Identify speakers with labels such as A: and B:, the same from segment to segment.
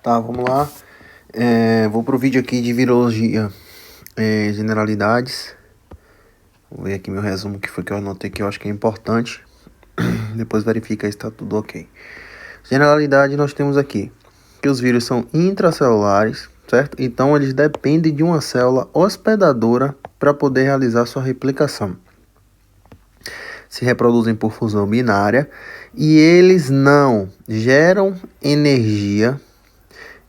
A: Tá, vamos lá. Vou pro vídeo aqui de virologia, generalidades. Vou ver aqui meu resumo, que foi que eu anotei, que eu acho que é importante. Depois verifica se tá tudo ok. Generalidade, nós temos aqui que os vírus são intracelulares, certo? Então eles dependem de uma célula hospedadora para poder realizar sua replicação. Se reproduzem por fusão binária e eles não geram energia,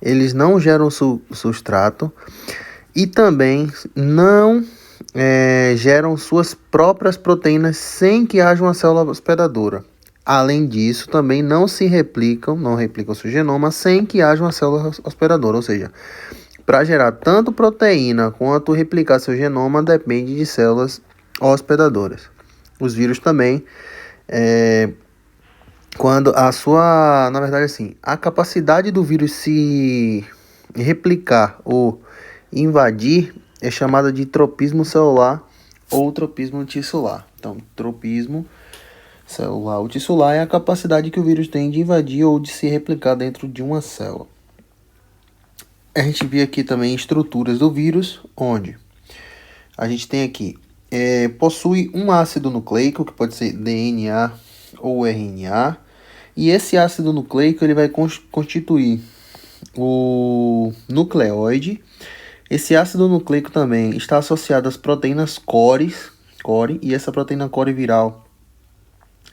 A: eles não geram substrato e também não geram suas próprias proteínas sem que haja uma célula hospedadora. Além disso, também não replicam seu genoma sem que haja uma célula hospedadora. Ou seja, para gerar tanto proteína quanto replicar seu genoma depende de células hospedadoras. Os vírus também, quando na verdade assim, a capacidade do vírus se replicar ou invadir é chamada de tropismo celular ou tropismo tissular. Então, tropismo celular ou tissular é a capacidade que o vírus tem de invadir ou de se replicar dentro de uma célula. A gente vê aqui também estruturas do vírus, onde a gente tem aqui, possui um ácido nucleico, que pode ser DNA ou RNA, e esse ácido nucleico ele vai constituir o nucleóide. Esse ácido nucleico também está associado às proteínas core, e essa proteína core viral,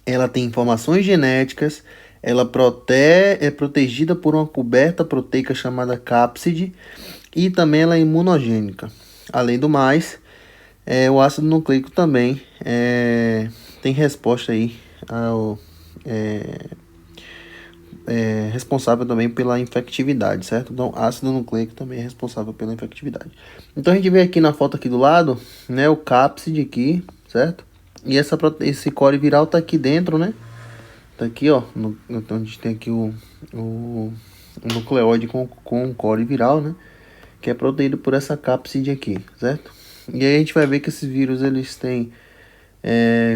A: ela tem informações genéticas, ela é protegida por uma coberta proteica chamada cápside, e também ela é imunogênica. Além do mais, o ácido nucleico também tem resposta aí ao responsável também pela infectividade, certo? Então, ácido nucleico também é responsável pela infectividade. Então, a gente vê aqui na foto aqui do lado, né, o cápside aqui, certo? E esse core viral tá aqui dentro, né? Tá aqui, ó, então a gente tem aqui o nucleóide com o core viral, né? Que é protegido por essa cápside aqui, certo? E aí a gente vai ver que esses vírus, eles têm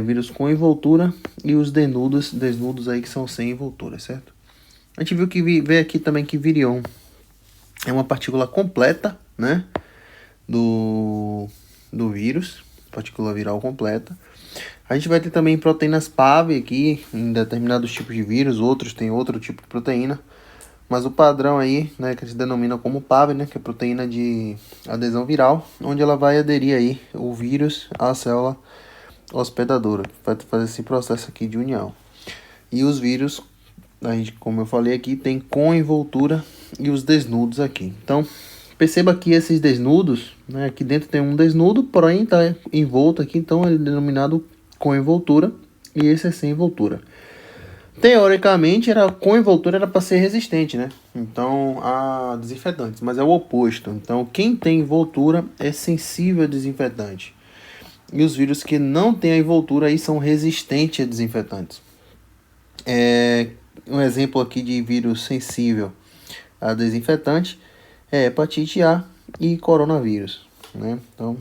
A: vírus com envoltura e os desnudos aí que são sem envoltura, certo? A gente viu que vê aqui também que virion é uma partícula completa, né, do vírus, partícula viral completa. A gente vai ter também proteínas PAV aqui, em determinados tipos de vírus, outros tem outro tipo de proteína, mas o padrão aí, né, que se denomina como PAV, né, que é proteína de adesão viral, onde ela vai aderir aí o vírus à célula hospedadora, vai fazer esse processo aqui de união. E os vírus, a gente, como eu falei aqui, tem com envoltura e os desnudos aqui. Então, perceba que esses desnudos, né, aqui dentro tem um desnudo, porém está envolto aqui, então ele é denominado com envoltura, e esse é sem envoltura. Teoricamente, com envoltura era para ser resistente, né? Então, a desinfetantes, mas é o oposto. Então, quem tem envoltura é sensível a desinfetante. E os vírus que não têm a envoltura aí são resistentes a desinfetantes. Um exemplo aqui de vírus sensível a desinfetante é hepatite A e coronavírus, né? Então,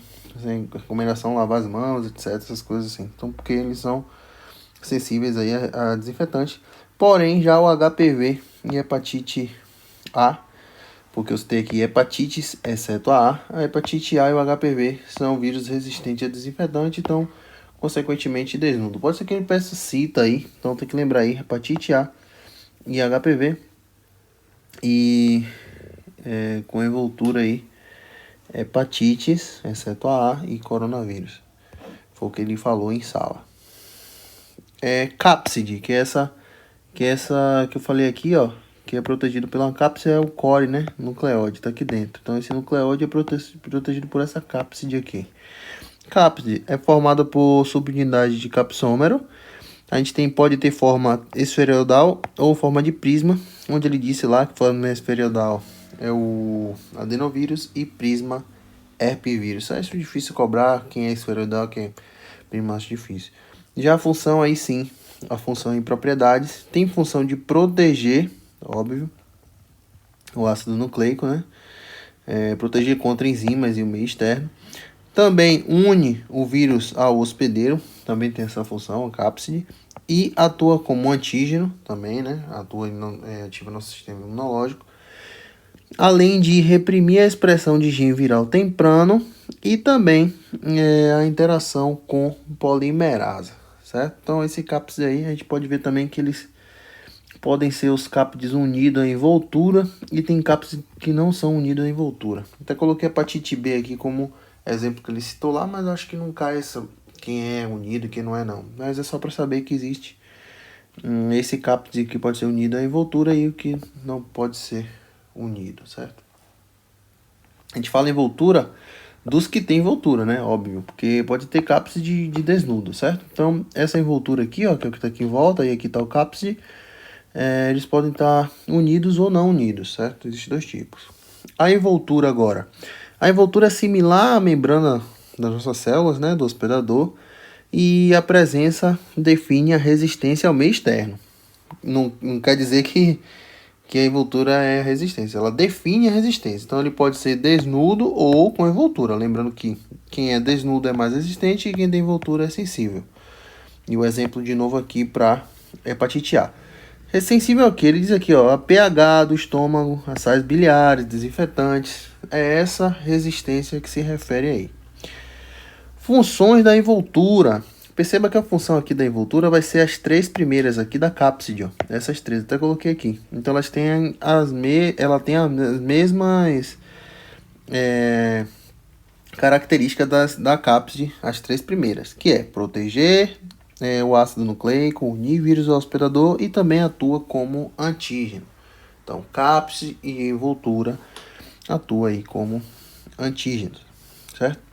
A: recomendação lavar as mãos, etc, essas coisas assim. Então, porque eles são sensíveis aí a desinfetante. Porém, já o HPV e hepatite A, porque eu citei aqui hepatites, exceto a hepatite A e o HPV são vírus resistentes a desinfetante, então, consequentemente, desnudo. Pode ser que ele peça cita aí, então tem que lembrar aí, hepatite A e HPV, e com envoltura aí, hepatites, exceto a e coronavírus. Foi o que ele falou em sala. Cápside, que é essa que eu falei aqui, ó, que é protegido pela cápside, é o core, né, nucleóide, tá aqui dentro. Então esse nucleóide é protegido por essa cápside aqui. Cápside é formada por subunidade de capsômero. A gente pode ter forma esferoidal ou forma de prisma, onde ele disse lá que forma esferoidal é o adenovírus e prisma herpesvírus. Isso é difícil cobrar quem é esferoidal, quem é bem mais difícil. Já a função aí sim, a função em propriedades, tem função de proteger, óbvio, o ácido nucleico, né? Proteger contra enzimas e o meio externo. Também une o vírus ao hospedeiro, também tem essa função, a cápside, e atua como antígeno também, né? Ativa no sistema imunológico. além de reprimir a expressão de gene viral temprano e também a interação com polimerasa, certo? Então esse cápside aí a gente pode ver também que eles podem ser os cápsides unidos em envoltura e tem cápsides que não são unidos em envoltura. Até coloquei a hepatite B aqui como exemplo que ele citou lá, mas acho que não cai quem é unido e quem não é não. Mas é só para saber que existe esse cápside que pode ser unido à envoltura e o que não pode ser unido, certo? A gente fala envoltura dos que tem envoltura, né? Óbvio, porque pode ter cápside de desnudo, certo? Então, essa envoltura aqui, ó, que é o que tá aqui em volta, e aqui tá o cápside, eles podem estar unidos ou não unidos, certo? Existem dois tipos. A envoltura agora. A envoltura é similar à membrana das nossas células, né? Do hospedador, e a presença define a resistência ao meio externo. Não quer dizer que a envoltura é a resistência, ela define a resistência. Então ele pode ser desnudo ou com envoltura. Lembrando que quem é desnudo é mais resistente e quem tem envoltura é sensível. E o exemplo de novo aqui para hepatite A. É sensível ao que? Ele diz aqui, ó, a pH do estômago, a sais biliares, desinfetantes. É essa resistência que se refere aí. Funções da envoltura. Perceba que a função aqui da envoltura vai ser as três primeiras aqui da cápside, ó. Essas três, até coloquei aqui. Então elas têm ela tem as mesmas características da cápside, as três primeiras, que é proteger o ácido nucleico, unir vírus ao hospedador e também atua como antígeno. Então, cápside e envoltura atua aí como antígenos, certo?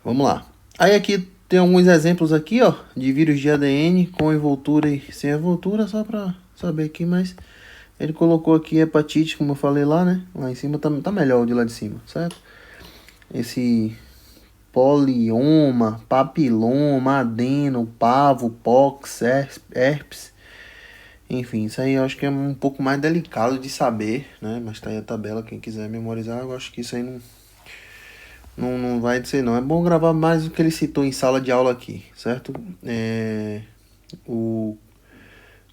A: Vamos lá. Aí aqui tem alguns exemplos aqui, ó, de vírus de ADN com envoltura e sem envoltura, só para saber aqui, mas ele colocou aqui hepatite, como eu falei lá, né? Lá em cima tá melhor o de lá de cima, certo? Esse polioma, papiloma, adeno, pavo, pox, herpes. Enfim, isso aí eu acho que é um pouco mais delicado de saber, né? Mas tá aí a tabela, quem quiser memorizar, eu acho que isso aí não vai ser não. É bom gravar mais o que ele citou em sala de aula aqui, certo?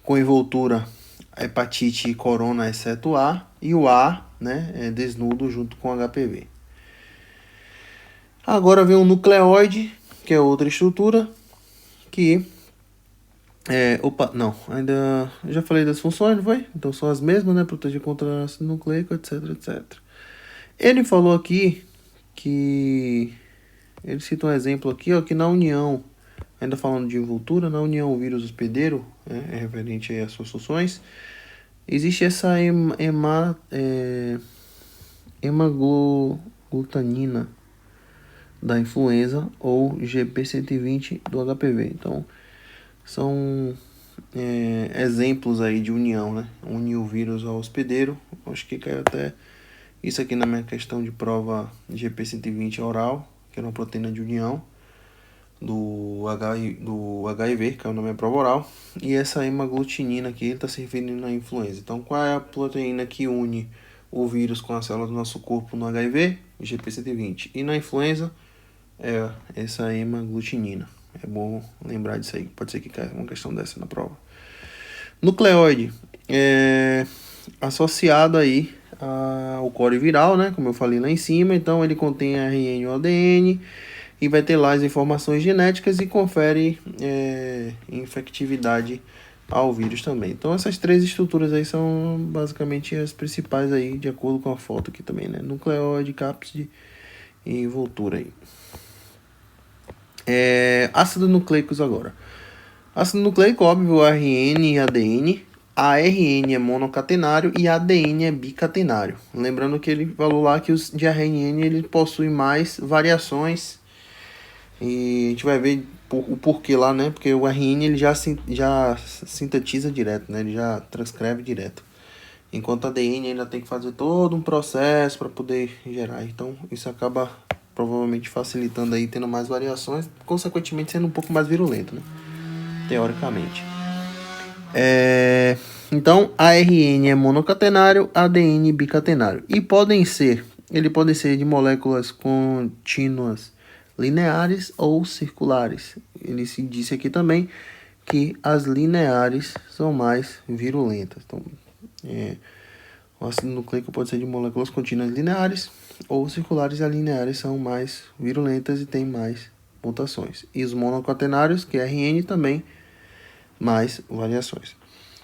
A: Com envoltura, a hepatite corona, exceto A, e o A, né, é desnudo junto com HPV. Agora vem o nucleóide, que é outra estrutura, que ainda já falei das funções, não foi? Então são as mesmas, né? Proteger contra ácido nucleico, etc, etc. Ele falou aqui que ele cita um exemplo aqui, ó, que na união, ainda falando de envoltura, na união vírus hospedeiro, é referente aí às suas funções, existe essa hemaglutanina da influenza ou GP120 do HPV. Então, são exemplos aí de união, né? Unir o vírus ao hospedeiro. Acho que caiu até isso aqui na minha questão de prova GP120 oral, que era uma proteína de união do HIV, que é o nome da prova oral. E essa hemaglutinina aqui, ele está se referindo à influenza. Então, qual é a proteína que une o vírus com as células do nosso corpo no HIV? GP120. E na influenza, essa hemaglutinina. É bom lembrar disso aí. Pode ser que caia uma questão dessa na prova. Nucleóide é associado aí ao core viral, né? Como eu falei lá em cima. Então ele contém RN ou ADN e vai ter lá as informações genéticas e confere infectividade ao vírus também. Então essas três estruturas aí são basicamente as principais aí, de acordo com a foto aqui também, né? Nucleóide, cápside e envoltura aí. Ácido nucleicos agora. Ácido nucleico, óbvio, RN e ADN. ARN é monocatenário e ADN é bicatenário. Lembrando que ele falou lá que os de RN ele possui mais variações. E a gente vai ver o porquê lá, né? Porque o RN ele já sintetiza direto, né? Ele já transcreve direto. Enquanto a ADN ainda tem que fazer todo um processo para poder gerar. Então isso acaba provavelmente facilitando aí, tendo mais variações, consequentemente sendo um pouco mais virulento, né? Teoricamente. Então, ARN é monocatenário, ADN bicatenário. E podem ser de moléculas contínuas lineares ou circulares. Ele se disse aqui também que as lineares são mais virulentas. Então, o ácido nucleico pode ser de moléculas contínuas lineares ou circulares, e as lineares são mais virulentas e têm mais mutações. E os monocatenários, que é RN, também mais variações.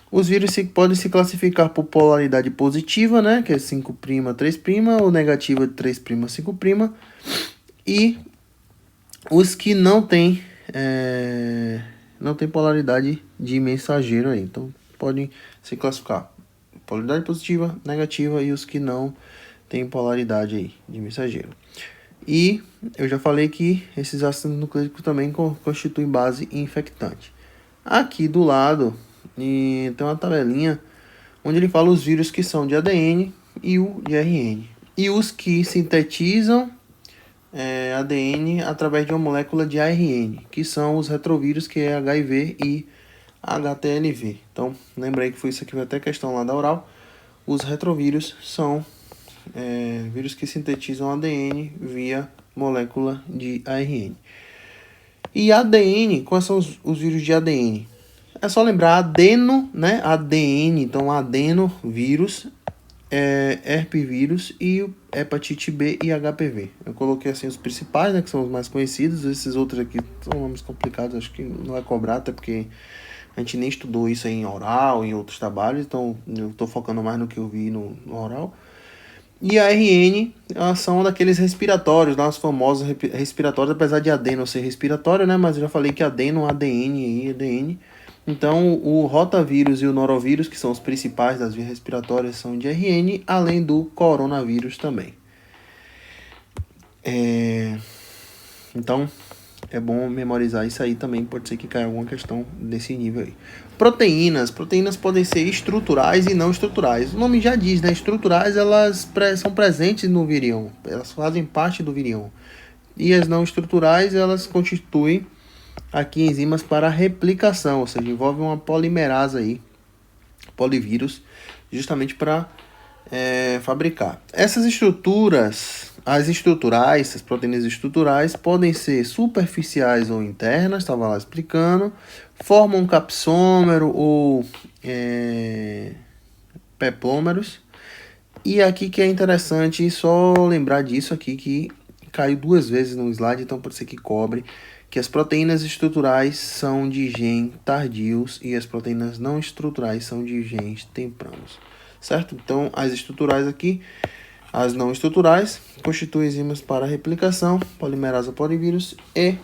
A: Os vírus podem se classificar por polaridade positiva, né, que é 5', 3', ou negativa de 3', 5', e os que não tem polaridade de mensageiro aí. Então, podem se classificar polaridade positiva, negativa, e os que não tem polaridade aí de mensageiro. E eu já falei que esses ácidos nucleicos também constituem base infectante. Aqui do lado tem uma tabelinha onde ele fala os vírus que são de ADN e o de RN. E os que sintetizam ADN através de uma molécula de ARN, que são os retrovírus, que é HIV e HTLV. Então, lembrei que foi isso aqui, foi até questão lá da oral. Os retrovírus são vírus que sintetizam ADN via molécula de ARN. E ADN, quais são os vírus de ADN? É só lembrar adeno, né? ADN, então adenovírus, herpevírus e hepatite B e HPV. Eu coloquei assim os principais, né, que são os mais conhecidos. Esses outros aqui são nomes complicados, acho que não vai cobrar, até porque a gente nem estudou isso aí em oral, em outros trabalhos, então eu estou focando mais no que eu vi no oral. E a RN são daqueles respiratórios, lá, os famosos respiratórios, apesar de adeno ser respiratório, né? Mas eu já falei que adeno, ADN e ADN. Então, o rotavírus e o norovírus, que são os principais das vias respiratórias, são de RN, além do coronavírus também. Então, é bom memorizar isso aí também, pode ser que caia alguma questão desse nível aí. Proteínas podem ser estruturais e não estruturais. O nome já diz, né? Estruturais, elas são presentes no virião, elas fazem parte do virião. E as não estruturais, elas constituem aqui enzimas para replicação, ou seja, envolve uma polimerase aí, polivírus, justamente para fabricar. Essas estruturas, as proteínas estruturais, podem ser superficiais ou internas, estava lá explicando, formam um capsômero ou peplômeros. E aqui que é interessante só lembrar disso aqui, que caiu 2 vezes no slide, então pode ser que cobre, que as proteínas estruturais são de genes tardios e as proteínas não estruturais são de genes tempranos. Certo? Então, as estruturais aqui, as não estruturais, constituem enzimas para replicação, polimerase polivírus e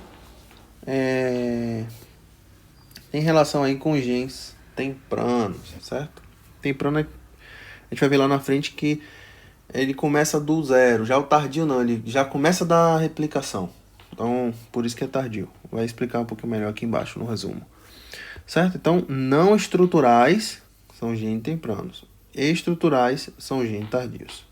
A: tem relação aí com genes tempranos, certo? Temprano, a gente vai ver lá na frente que ele começa do zero, já o tardio não, ele já começa da replicação. Então, por isso que é tardio. Vai explicar um pouquinho melhor aqui embaixo no resumo. Certo? Então, não estruturais são genes tempranos. Estruturais são genes tardios.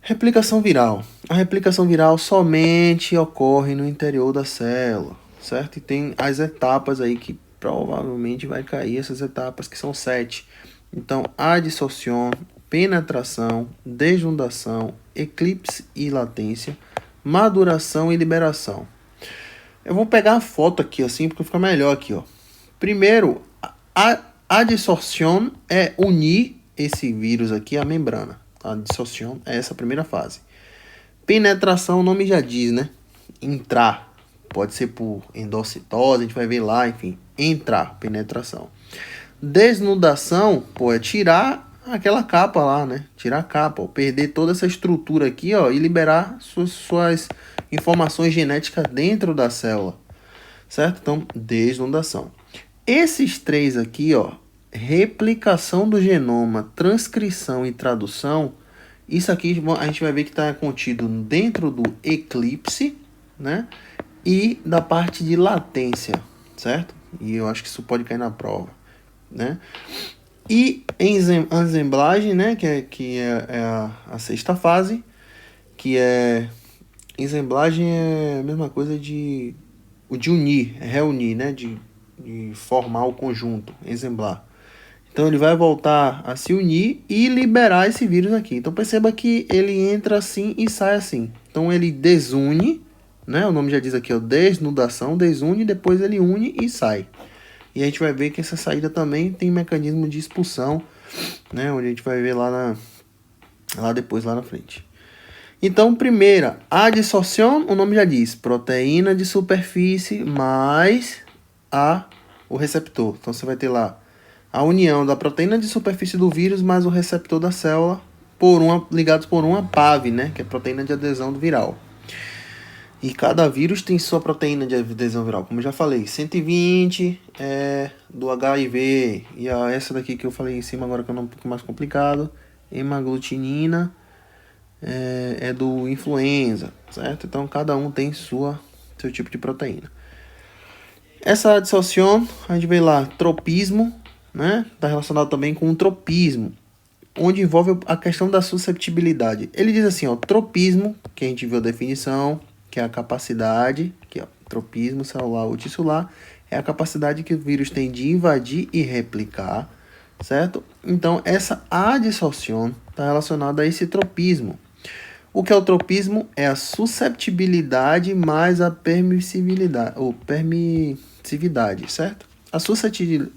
A: Replicação viral. A replicação viral somente ocorre no interior da célula, certo? E tem as etapas aí que provavelmente vai cair, essas etapas que são 7. Então, adsorção, penetração, desnudação, eclipse e latência, maduração e liberação. Eu vou pegar a foto aqui assim, porque fica melhor aqui, ó. Primeiro, a adsorção é unir esse vírus aqui à membrana. A adsorção é essa primeira fase. Penetração, o nome já diz, né? Entrar. Pode ser por endocitose, a gente vai ver lá, enfim. Entrar, penetração. Desnudação, é tirar aquela capa lá, né? Tirar a capa, perder toda essa estrutura aqui, ó, e liberar suas informações genéticas dentro da célula. Certo? Então, desnudação. Esses 3 aqui, ó, replicação do genoma, transcrição e tradução, isso aqui a gente vai ver que está contido dentro do eclipse, né? E da parte de latência, certo? E eu acho que isso pode cair na prova, né? E ensemblagem, né? Que é a 6ª fase, que é ensemblagem, é a mesma coisa de unir, reunir, né? De formar o conjunto, ensemblar. Então ele vai voltar a se unir e liberar esse vírus aqui. Então perceba que ele entra assim e sai assim. Então ele desune, né? O nome já diz aqui, ó, desnudação, desune, depois ele une e sai. E a gente vai ver que essa saída também tem mecanismo de expulsão, né? Onde a gente vai ver lá depois, lá na frente. Então, primeira, a adsorção, o nome já diz, proteína de superfície mais o receptor. Então, você vai ter lá a união da proteína de superfície do vírus mais o receptor da célula ligados por uma PAV, né? Que é proteína de adesão do viral. E cada vírus tem sua proteína de adesão viral, como eu já falei. 120 é do HIV. E essa daqui que eu falei em cima agora, que é um pouco mais complicado, hemaglutinina, é do influenza, certo? Então, cada um tem seu tipo de proteína. Essa adsorção, a gente vê lá, tropismo, né? Está relacionado também com o tropismo, onde envolve a questão da susceptibilidade. Ele diz assim, ó, tropismo, que a gente viu a definição, que é a capacidade, tropismo celular ou tissular, é a capacidade que o vírus tem de invadir e replicar, certo? Então, essa adsorção está relacionada a esse tropismo. O que é o tropismo? É a susceptibilidade mais a permissividade, certo? A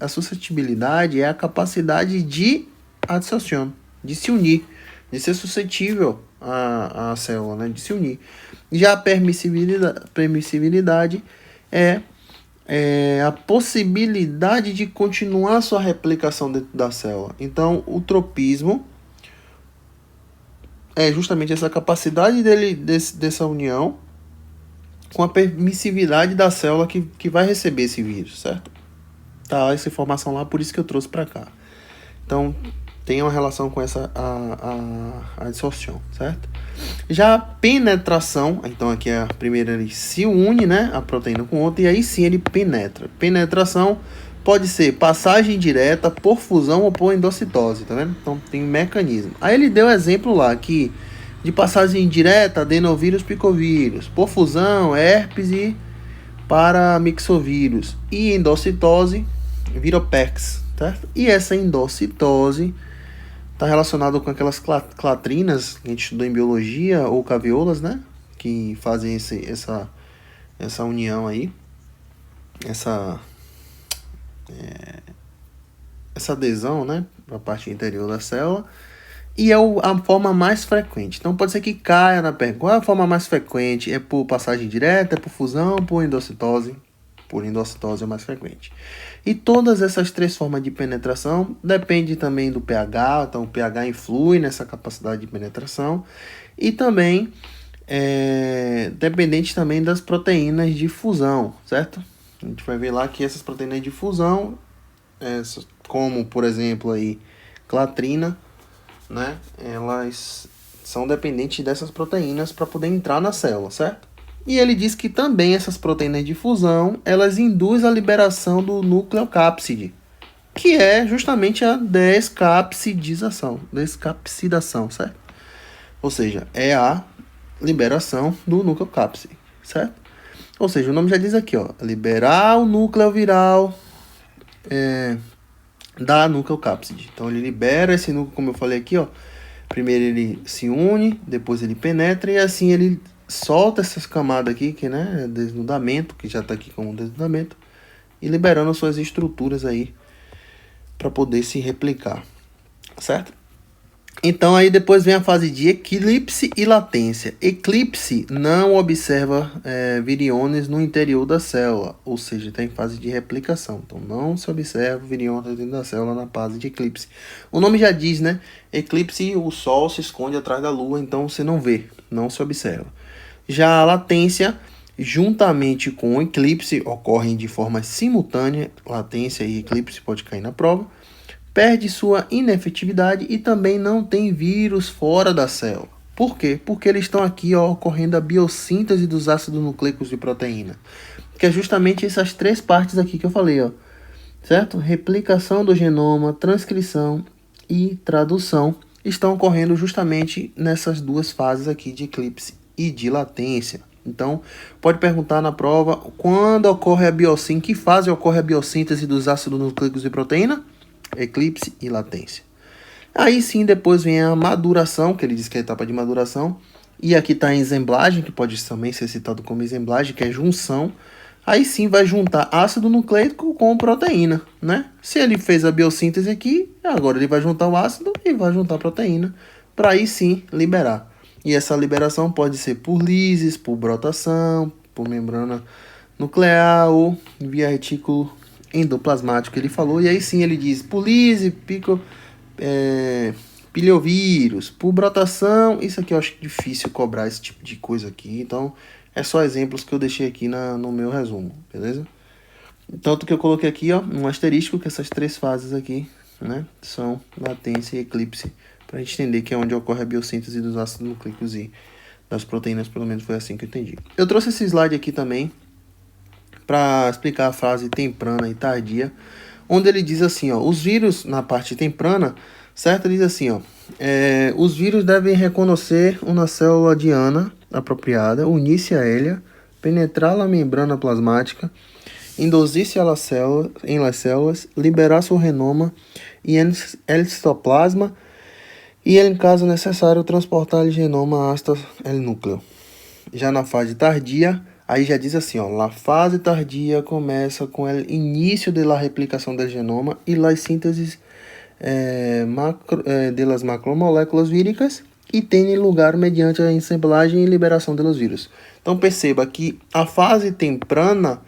A: suscetibilidade é a capacidade de adsorção, de se unir, de ser suscetível à célula, né? De se unir. Já a permissibilidade é a possibilidade de continuar sua replicação dentro da célula. Então, o tropismo é justamente essa capacidade dessa união com a permissividade da célula que vai receber esse vírus, certo? Tá essa informação lá, por isso que eu trouxe para cá. Então, tem uma relação com essa a adsorção, certo? Já a penetração, então aqui a primeira, ele se une, né, a proteína com outra, e aí sim ele penetra. Penetração pode ser passagem direta, por fusão ou por endocitose, tá vendo? Então tem um mecanismo. Aí ele deu exemplo lá aqui de passagem direta, adenovírus, picovírus, por fusão, herpes e paramyxovírus, e endocitose, viropex, certo? E essa endocitose está relacionado com aquelas clatrinas que a gente estudou em biologia, ou caviolas, né? Que fazem essa união aí, essa adesão, né? Para a parte interior da célula. E é a forma mais frequente. Então pode ser que caia na pergunta. Qual é a forma mais frequente? É por passagem direta, é por fusão, por endocitose? Por endocitose é mais frequente. E todas essas três formas de penetração depende também do pH, então o pH influi nessa capacidade de penetração. E também dependente também das proteínas de fusão, certo? A gente vai ver lá que essas proteínas de fusão, como por exemplo aí clatrina, né? Elas são dependentes dessas proteínas para poder entrar na célula, certo? E ele diz que também essas proteínas de fusão, elas induzem a liberação do nucleocápside, que é justamente a descapsidação, certo? Ou seja, é a liberação do nucleocápside, certo? Ou seja, o nome já diz aqui, ó, liberar o núcleo viral da nucleocápside. Então ele libera esse núcleo, como eu falei aqui, ó. Primeiro ele se une, depois ele penetra e assim ele solta essas camadas aqui, que né, é desnudamento, que já está aqui como desnudamento, e liberando suas estruturas aí para poder se replicar, certo? Então aí depois vem a fase de eclipse e latência. Eclipse não observa viriones no interior da célula, ou seja, está em fase de replicação. Então não se observa viriones dentro da célula na fase de eclipse. O nome já diz, né? Eclipse, o sol se esconde atrás da lua, então você não vê, não se observa. Já a latência, juntamente com o eclipse, ocorrem de forma simultânea. Latência e eclipse pode cair na prova. Perde sua inefetividade e também não tem vírus fora da célula. Por quê? Porque eles estão aqui ocorrendo a biossíntese dos ácidos nucleicos de proteína, que é justamente essas três partes aqui que eu falei, ó, certo? Replicação do genoma, transcrição e tradução estão ocorrendo justamente nessas duas fases aqui de eclipse e de latência. Então, pode perguntar na prova quando ocorre a biossíntese, que fase ocorre a biossíntese dos ácidos nucleicos de proteína? Eclipse e latência. Aí sim, depois vem a maduração, que ele diz que é a etapa de maduração. E aqui está a ensemblagem, que pode também ser citado como ensemblagem, que é junção. aí sim vai juntar ácido nucleico com proteína, né? Se ele fez a biossíntese aqui, agora ele vai juntar o ácido e vai juntar a proteína, para aí sim liberar. E essa liberação pode ser por lises, por brotação, por membrana nuclear ou via retículo endoplasmático, ele falou. E aí sim ele diz por lise, pilhovírus, por brotação. Isso aqui eu acho difícil cobrar esse tipo de coisa aqui, então é só exemplos que eu deixei aqui no meu resumo, beleza? Tanto que eu coloquei aqui, ó, um asterisco, que essas três fases aqui, né, são latência e eclipse, pra gente entender que é onde ocorre a biossíntese dos ácidos nucleicos e das proteínas, pelo menos foi assim que eu entendi. Eu trouxe esse slide aqui também para explicar a fase temprana e tardia, onde ele diz assim, ó, os vírus na parte temprana, certo? Ele diz assim, ó, os vírus devem reconhecer uma célula diana apropriada, unir-se a ela, penetrar a membrana plasmática, induzir-se em las células, liberar seu renoma e el citoplasma e, em caso necessário, transportar o genoma hasta el núcleo. Já na fase tardia, aí já diz assim, ó, a fase tardia começa com o início da replicação do genoma e las sínteses de las macromoléculas víricas e tem lugar mediante a assemblagem e liberação dos vírus. Então perceba que a fase temprana,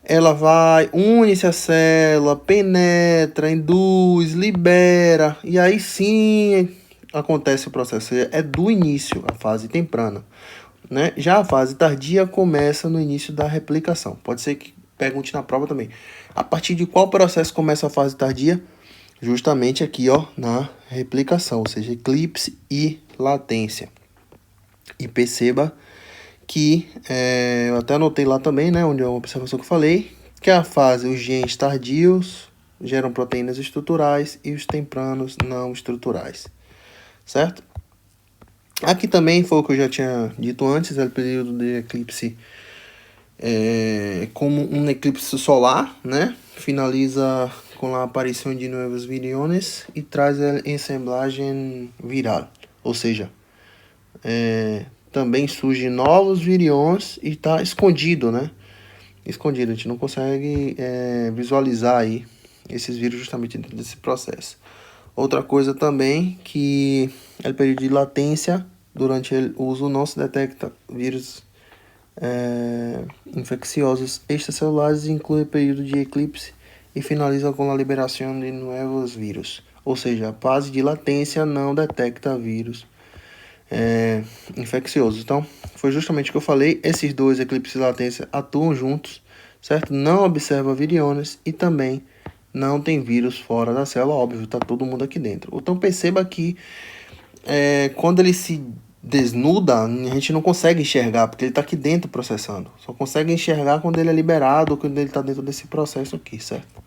A: ela vai, une-se a célula, penetra, induz, libera, e aí sim acontece o processo. É do início, a fase temprana, né? Já a fase tardia começa no início da replicação. Pode ser que pergunte na prova também. A partir de qual processo começa a fase tardia? Justamente aqui, ó, na replicação, ou seja, eclipse e latência. E perceba que, eu até anotei lá também, né, onde é uma observação que eu falei, que a fase, os genes tardios geram proteínas estruturais e os tempranos não estruturais, certo? Aqui também foi o que eu já tinha dito antes, é o período de eclipse como um eclipse solar, né? Finaliza com a aparição de novos viriones e traz a ensemblagem viral, ou seja, também surgem novos virions e está escondido, né? Escondido, a gente não consegue visualizar aí esses vírus justamente dentro desse processo. Outra coisa também que é o período de latência, durante o uso não se detecta vírus infecciosos extracelulares, inclui o período de eclipse e finaliza com a liberação de novos vírus. Ou seja, a fase de latência não detecta vírus infecciosos. Então, foi justamente o que eu falei, esses dois eclipses e latência atuam juntos, certo? Não observa viriones e também não tem vírus fora da célula, óbvio, tá todo mundo aqui dentro. Então perceba que quando ele se desnuda, a gente não consegue enxergar, porque ele está aqui dentro processando. Só consegue enxergar quando ele é liberado ou quando ele está dentro desse processo aqui, certo?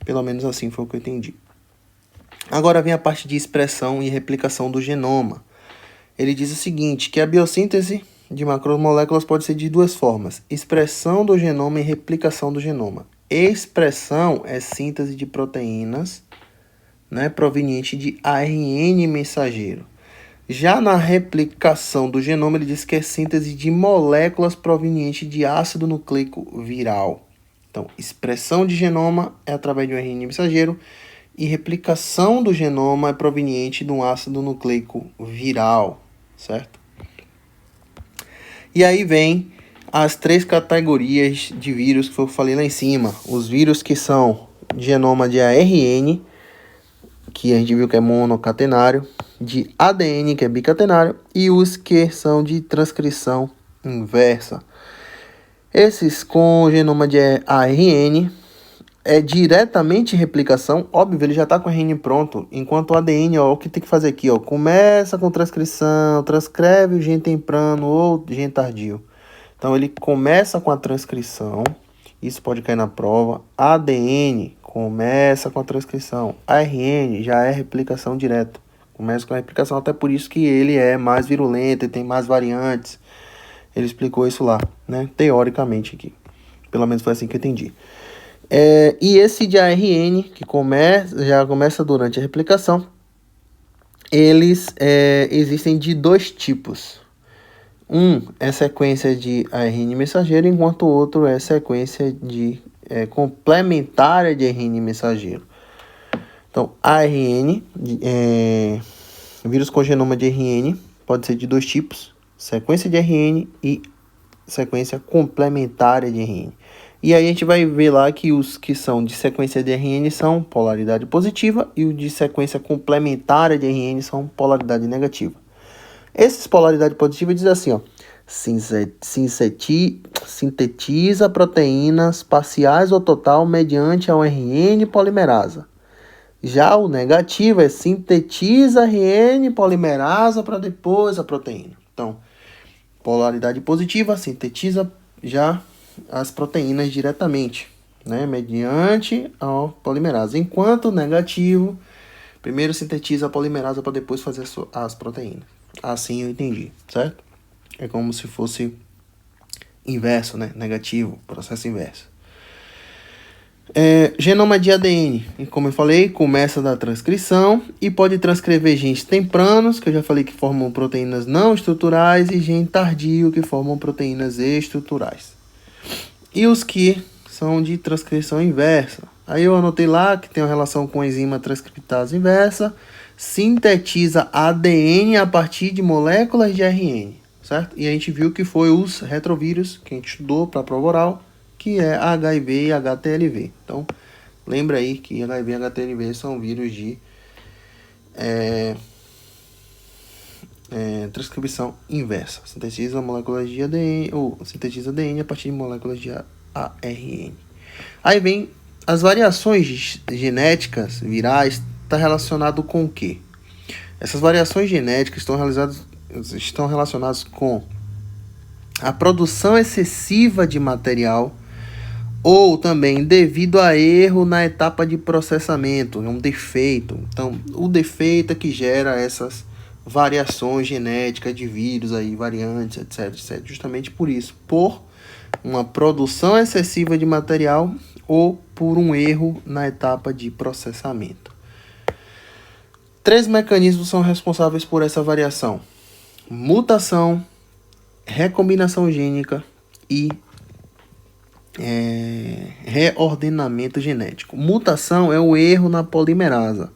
A: Pelo menos assim foi o que eu entendi. Agora vem a parte de expressão e replicação do genoma. Ele diz o seguinte, que a biossíntese de macromoléculas pode ser de duas formas: expressão do genoma e replicação do genoma. Expressão é síntese de proteínas, né, proveniente de ARN mensageiro. Já na replicação do genoma, ele diz que é síntese de moléculas proveniente de ácido nucleico viral. Então, expressão de genoma é através de um ARN mensageiro e replicação do genoma é proveniente de um ácido nucleico viral, certo? E aí vem as três categorias de vírus que eu falei lá em cima. Os vírus que são de genoma de ARN, que a gente viu que é monocatenário, de ADN, que é bicatenário, e os que são de transcrição inversa. Esses com genoma de ARN é diretamente replicação, óbvio, ele já está com o RN pronto, enquanto o ADN, ó, o que tem que fazer aqui, ó, começa com transcrição, transcreve o gene temprano ou gene tardio. Então ele começa com a transcrição, isso pode cair na prova. ADN começa com a transcrição, ARN já é replicação direta, começa com a replicação, até por isso que ele é mais virulento e tem mais variantes. Ele explicou isso lá, né, teoricamente aqui, pelo menos foi assim que eu entendi. E esse de ARN, que já começa durante a replicação, eles existem de dois tipos. Um é sequência de ARN mensageiro, enquanto o outro é sequência de complementária de ARN mensageiro. Então, ARN, vírus com genoma de RN, pode ser de dois tipos, sequência de RN e sequência complementária de RN. E aí a gente vai ver lá que os que são de sequência de RN são polaridade positiva e os de sequência complementária de RN são polaridade negativa. Esses polaridade positiva diz assim, ó, sintetiza proteínas parciais ou total mediante a RN polimerasa. Já o negativo é sintetiza RN polimerasa para depois a proteína. Então, polaridade positiva sintetiza já as proteínas diretamente, né, mediante a polimerasa. Enquanto negativo, primeiro sintetiza a polimerasa para depois fazer as proteínas. Assim eu entendi, certo? É como se fosse inverso, né? Negativo, processo inverso. Genoma de ADN, como eu falei, começa da transcrição e pode transcrever genes tempranos, que eu já falei que formam proteínas não estruturais, e gene tardio, que formam proteínas estruturais. E os que são de transcrição inversa. Aí eu anotei lá que tem uma relação com a enzima transcriptase inversa, sintetiza ADN a partir de moléculas de RN, certo? E a gente viu que foi os retrovírus que a gente estudou para a prova oral, que é HIV e HTLV. Então, lembra aí que HIV e HTLV são vírus de transcrição inversa. Sintetiza moléculas de ADN, ou sintetiza ADN a partir de moléculas de ARN. Aí vem as variações genéticas virais, está relacionado com o quê? Essas variações genéticas estão relacionadas com a produção excessiva de material ou também devido a erro na etapa de processamento, é um defeito. Então, o defeito é que gera essas variações genéticas de vírus, aí, variantes, etc, etc. Justamente por isso, por uma produção excessiva de material ou por um erro na etapa de processamento. 3 mecanismos são responsáveis por essa variação: mutação, recombinação gênica e reordenamento genético. Mutação é o erro na polimerasa.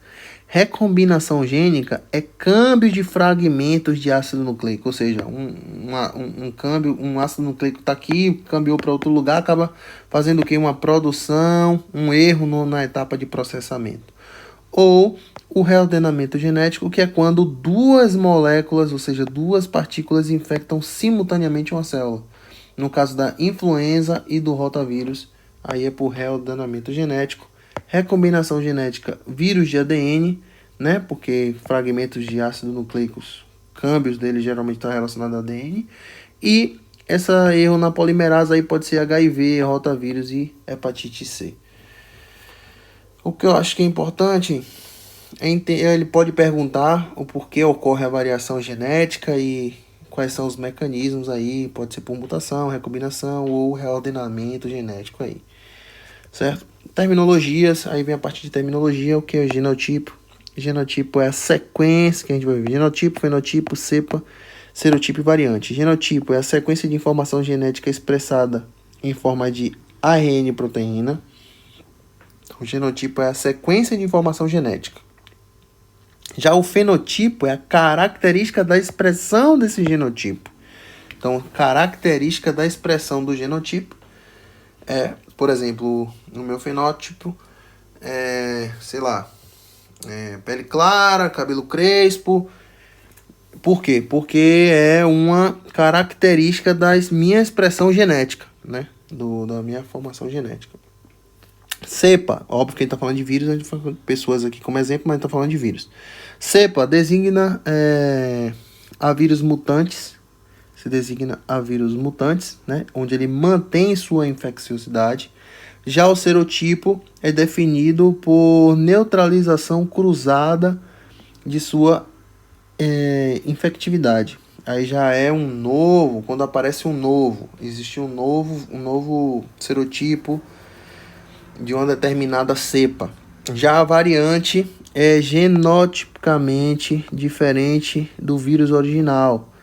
A: Recombinação gênica é câmbio de fragmentos de ácido nucleico, ou seja, um ácido nucleico está aqui, cambiou para outro lugar, acaba fazendo o que? Uma produção, um erro na etapa de processamento. Ou o reordenamento genético, que é quando duas moléculas, ou seja, duas partículas infectam simultaneamente uma célula. No caso da influenza e do rotavírus, aí é por reordenamento genético. Recombinação genética, vírus de ADN, né? Porque fragmentos de ácido nucleicos, câmbios dele geralmente estão relacionados ao ADN. E essa erro na polimerasa aí pode ser HIV, rotavírus e hepatite C. O que eu acho que é importante é ele pode perguntar o porquê ocorre a variação genética e quais são os mecanismos aí, pode ser por mutação, recombinação ou reordenamento genético aí, certo? Terminologias, aí vem a parte de terminologia, o que é o genotipo. Genotipo é a sequência que a gente vai ver: genotipo, fenotipo, cepa, serotipo e variante. Genotipo é a sequência de informação genética expressada em forma de ARN proteína. O genotipo é a sequência de informação genética. Já o fenotipo é a característica da expressão desse genotipo. Então, característica da expressão do genotipo é, por exemplo, no meu fenótipo, pele clara, cabelo crespo. Por quê? Porque é uma característica da minha expressão genética, né? Da minha formação genética. Cepa, óbvio que a gente está falando de vírus, a gente está falando de pessoas aqui como exemplo, mas a gente está falando de vírus. Cepa designa a vírus mutantes, se designa a vírus mutantes, né, onde ele mantém sua infecciosidade. Já o serotipo é definido por neutralização cruzada de sua infectividade. Aí já é um novo, quando aparece um novo, existe um novo serotipo de uma determinada cepa. Já a variante é genotipicamente diferente do vírus original,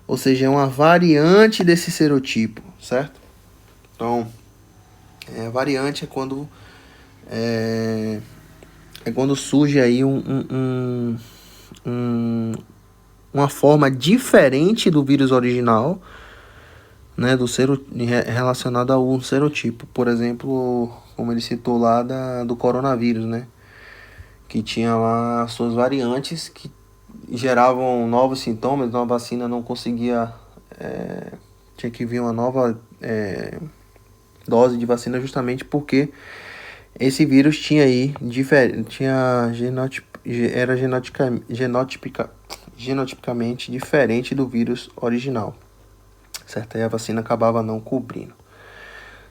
A: ou seja, é uma variante desse serotipo, certo? Então, a variante é quando surge aí uma forma diferente do vírus original, né, relacionado a um serotipo. Por exemplo, como ele citou lá do coronavírus, né, que tinha lá suas variantes que geravam novos sintomas, então a vacina não conseguia, tinha que vir uma nova dose de vacina justamente porque esse vírus tinha aí era genotipicamente diferente do vírus original, certo? Aí a vacina acabava não cobrindo.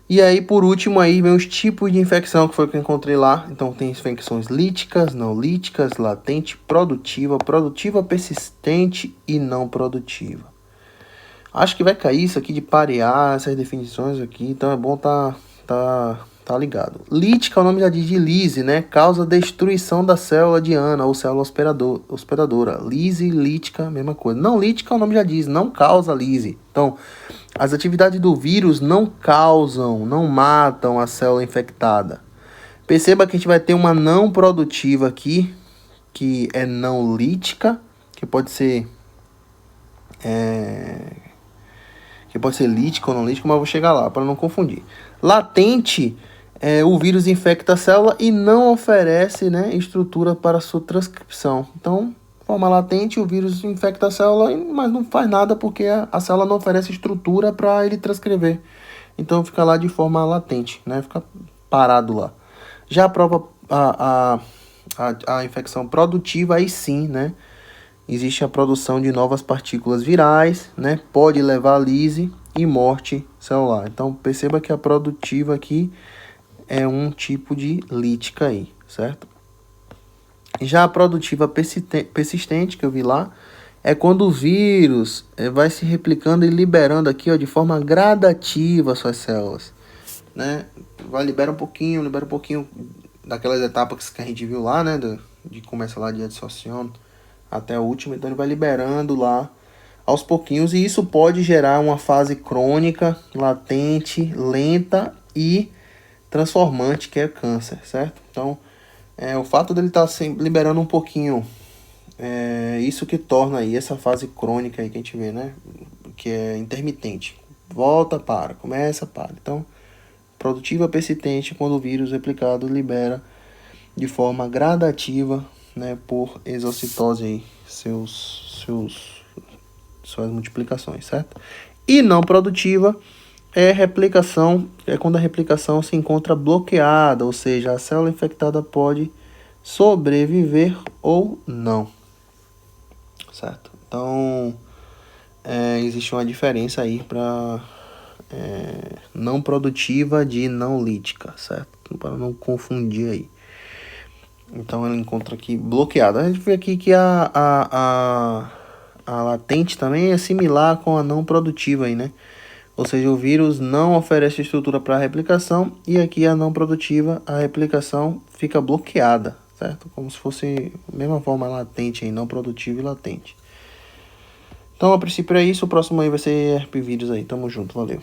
A: E aí, por último, aí vem os tipos de infecção, que foi o que eu encontrei lá. Então, tem infecções líticas, não líticas, latente, produtiva, produtiva persistente e não produtiva. Acho que vai cair isso aqui de parear essas definições aqui, então é bom tá ligado. Lítica, o nome já diz de lise, né? Causa destruição da célula diana ou célula hospedadora. Lise, lítica, mesma coisa. Não lítica, o nome já diz, não causa lise. Então, as atividades do vírus não causam, não matam a célula infectada. Perceba que a gente vai ter uma não produtiva aqui, que é não lítica, que pode ser lítica ou não lítica, mas eu vou chegar lá para não confundir. Latente, o vírus infecta a célula e não oferece, né, estrutura para sua transcrição. Então, de forma latente, o vírus infecta a célula, mas não faz nada porque a célula não oferece estrutura para ele transcrever. Então, fica lá de forma latente, né, fica parado lá. Já a infecção produtiva, aí sim, né, existe a produção de novas partículas virais, né? Pode levar a lise e morte celular. Então, perceba que a produtiva aqui é um tipo de lítica aí, certo? Já a produtiva persistente, que eu vi lá, é quando o vírus vai se replicando e liberando aqui, ó, de forma gradativa suas células, né? Libera um pouquinho daquelas etapas que a gente viu lá, né? De começa lá de adsorção até a última, então ele vai liberando lá aos pouquinhos, e isso pode gerar uma fase crônica, latente, lenta e transformante, que é câncer, certo? Então, o fato dele estar liberando um pouquinho, isso que torna aí essa fase crônica aí que a gente vê, né? Que é intermitente. Volta, para, começa, para. Então, produtiva persistente, quando o vírus replicado libera de forma gradativa, né, por exocitose aí, suas multiplicações, certo? E não produtiva é quando a replicação se encontra bloqueada, ou seja, a célula infectada pode sobreviver ou não, certo? Então, existe uma diferença aí para não produtiva de não lítica, certo? Para não confundir aí. Então ela encontra aqui bloqueada. A gente vê aqui que a latente também é similar com a não produtiva aí, né? Ou seja, o vírus não oferece estrutura para replicação, e aqui a não produtiva, a replicação fica bloqueada, certo? Como se fosse a mesma forma latente aí, não produtiva e latente. Então, a princípio é isso. O próximo aí vai ser herpevírus aí. Tamo junto, valeu.